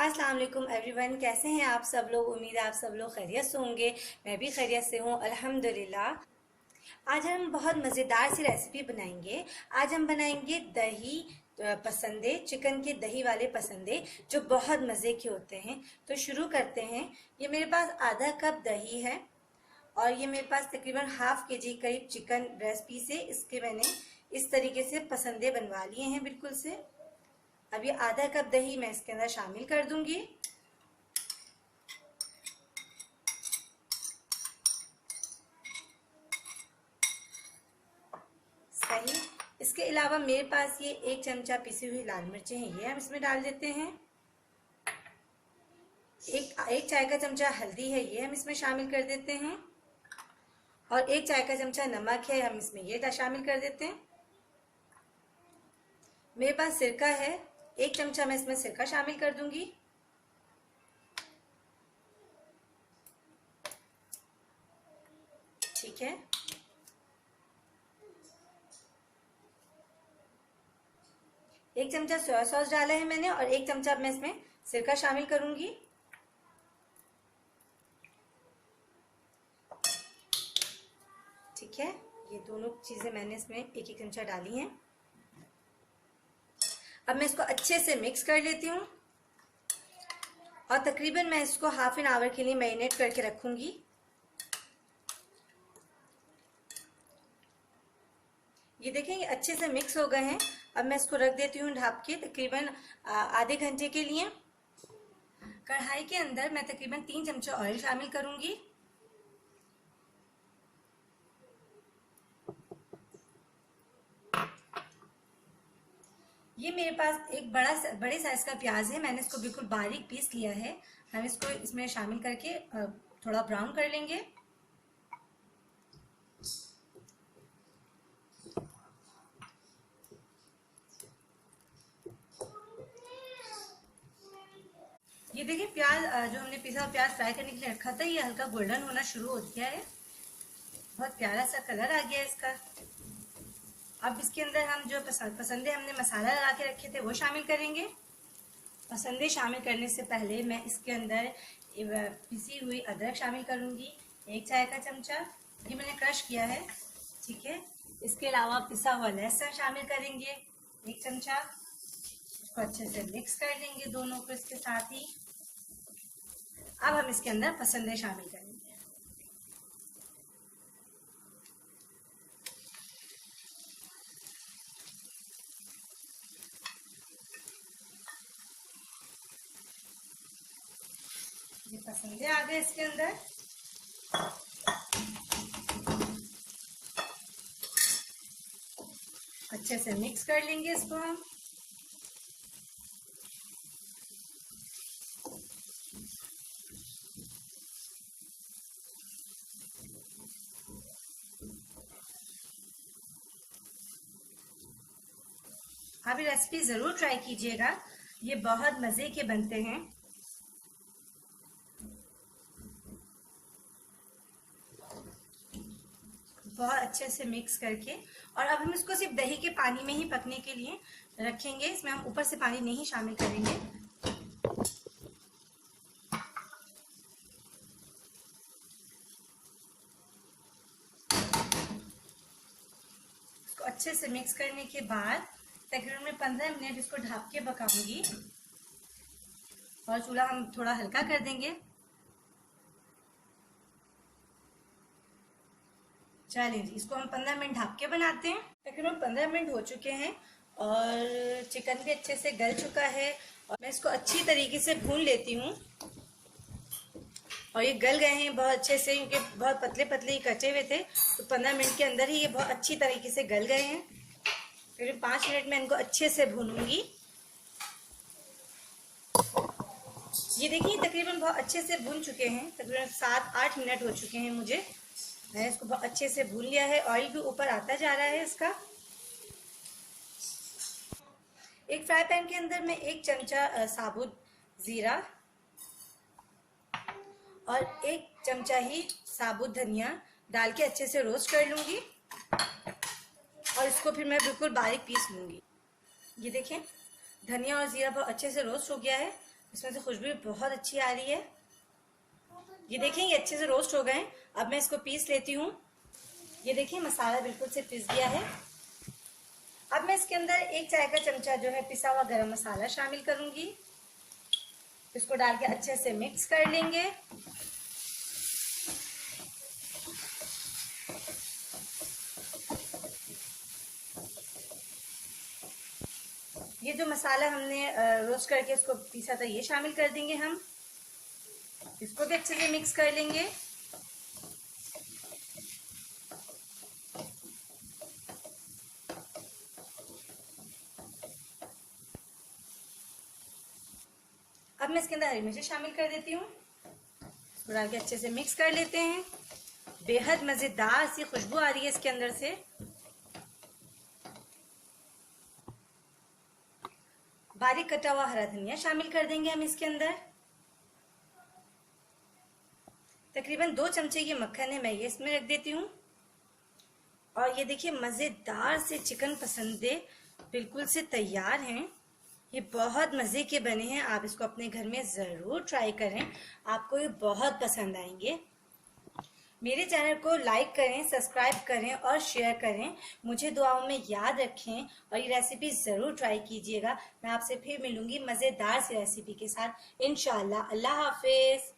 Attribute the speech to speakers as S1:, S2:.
S1: अस्सलाम वालेकुम एवरीवन, कैसे हैं आप सब लोग। उम्मीद है आप सब लोग खैरियत से होंगे। मैं भी खैरियत से हूँ अल्हम्दुलिल्लाह। आज हम बहुत मज़ेदार सी रेसिपी बनाएंगे। आज हम बनाएंगे दही पसंदे, चिकन के दही वाले पसंदे जो बहुत मज़े के होते हैं। तो शुरू करते हैं। ये मेरे पास आधा कप दही है और ये मेरे पास तकरीबन हाफ के जी करीब चिकन ब्रेस्ट पीस है। इसके मैंने इस तरीके से पसंदे बनवा लिए हैं बिल्कुल से। अब ये आधा कप दही मैं इसके अंदर शामिल कर दूंगी। सही। इसके अलावा मेरे पास ये 1 चमचा पिसी हुई लाल मिर्चें हैं, ये हम इसमें डाल देते हैं। एक चाय का चमचा हल्दी है, ये हम इसमें शामिल कर देते हैं। और 1 चाय का चमचा नमक है, हम इसमें ये शामिल कर देते हैं। मेरे पास सिरका है, 1 चमचा मैं इसमें सिरका शामिल कर दूंगी। ठीक है। एक चमचा सोया सॉस डाला है मैंने और 1 चमचा मैं इसमें सिरका शामिल करूंगी। ठीक है, ये दोनों चीजें मैंने इसमें 1-1 चमचा डाली हैं। अब मैं इसको अच्छे से मिक्स कर लेती हूँ और तकरीबन मैं इसको हाफ एन आवर के लिए मैरिनेट करके रखूंगी। ये देखें, ये अच्छे से मिक्स हो गए हैं। अब मैं इसको रख देती हूँ ढक के तकरीबन आधे घंटे के लिए। कढ़ाई के अंदर मैं तकरीबन 3 चमचा ऑयल शामिल करूंगी। ये मेरे पास एक बड़े साइज का प्याज है, मैंने इसको बिल्कुल बारीक पीस लिया है। हम इसको इसमें शामिल करके थोड़ा ब्राउन कर लेंगे। ये देखिए, प्याज जो हमने पिसा प्याज फ्राई करने के लिए रखा था, ये हल्का गोल्डन होना शुरू हो गया है। बहुत प्यारा सा कलर आ गया है इसका। अब इसके अंदर हम जो पसंदे हमने मसाला लगा के रखे थे वो शामिल करेंगे। पसंदे शामिल करने से पहले मैं इसके अंदर पिसी हुई अदरक शामिल करूंगी, 1 चाय का चमचा, ये मैंने क्रश किया है। ठीक है। इसके अलावा पिसा हुआ लहसुन शामिल करेंगे, 1 चमचा। इसको अच्छे से मिक्स कर लेंगे दोनों को इसके साथ ही। अब हम इसके अंदर पसंदे शामिल करेंगे। ये पसंदे आ गए इसके अंदर। अच्छे से मिक्स कर लेंगे इसको हम। आप ये रेसिपी जरूर ट्राई कीजिएगा, ये बहुत मजे के बनते हैं। बहुत अच्छे से मिक्स करके, और अब हम इसको सिर्फ दही के पानी में ही पकने के लिए रखेंगे। इसमें हम ऊपर से पानी नहीं शामिल करेंगे। इसको अच्छे से मिक्स करने के बाद तकरीबन मैं 15 मिनट इसको ढक के पकाऊंगी और चूल्हा हम थोड़ा हल्का कर देंगे। चलिए जी, इसको हम 15 मिनट ढक के बनाते हैं। तकरीबन 15 मिनट हो चुके हैं और चिकन भी अच्छे से गल चुका है और मैं इसको अच्छी तरीके से भून लेती हूँ। और ये गल गए हैं बहुत अच्छे से, क्योंकि बहुत पतले पतले ही कचे हुए थे, तो 15 मिनट के अंदर ही ये बहुत अच्छी तरीके से गल गए हैं। तकरीबन 5 मिनट में इनको अच्छे से भूनूंगी। ये देखिए, तकरीबन बहुत अच्छे से भून चुके हैं, तकरीबन 7-8 मिनट हो चुके हैं मुझे। मैंने इसको बहुत अच्छे से भून लिया है, ऑयल भी ऊपर आता जा रहा है इसका। एक फ्राई पैन के अंदर मैं 1 चमचा साबुत जीरा और 1 चमचा ही साबुत धनिया डाल के अच्छे से रोस्ट कर लूंगी और इसको फिर मैं बिल्कुल बारीक पीस लूंगी। ये देखें, धनिया और जीरा बहुत अच्छे से रोस्ट हो गया है। इसमें से खुशबू बहुत अच्छी आ रही है। ये देखिए ये अच्छे से रोस्ट हो गए। अब मैं इसको पीस लेती हूँ। ये देखिए मसाला बिल्कुल से पिस गया है। अब मैं इसके अंदर 1 चाय का चमचा जो है पिसा हुआ गरम मसाला शामिल करूंगी। इसको डाल के अच्छे से मिक्स कर लेंगे। ये जो मसाला हमने रोस्ट करके इसको पीसा था ये शामिल कर देंगे हम। इसको भी अच्छे से मिक्स कर लेंगे। अब मैं इसके अंदर हरी मिर्ची शामिल कर देती हूँ। इसको डाल के अच्छे से मिक्स कर लेते हैं। बेहद मजेदार सी खुशबू आ रही है इसके अंदर से। बारीक कटा हुआ हरा धनिया शामिल कर देंगे हम इसके अंदर। तकरीबन 2 चमचे ये मक्खन है, मैं ये इसमें रख देती हूँ। और ये देखिए मजेदार से चिकन पसंदे बिल्कुल से तैयार हैं। ये बहुत मजे के बने हैं। आप इसको अपने घर में जरूर ट्राई करें, आपको ये बहुत पसंद आएंगे। मेरे चैनल को लाइक करें, सब्सक्राइब करें और शेयर करें। मुझे दुआओं में याद रखें और ये रेसिपी जरूर ट्राई कीजिएगा। मैं आपसे फिर मिलूंगी मजेदार सी रेसिपी के साथ इंशाल्लाह। अल्लाह हाफिज।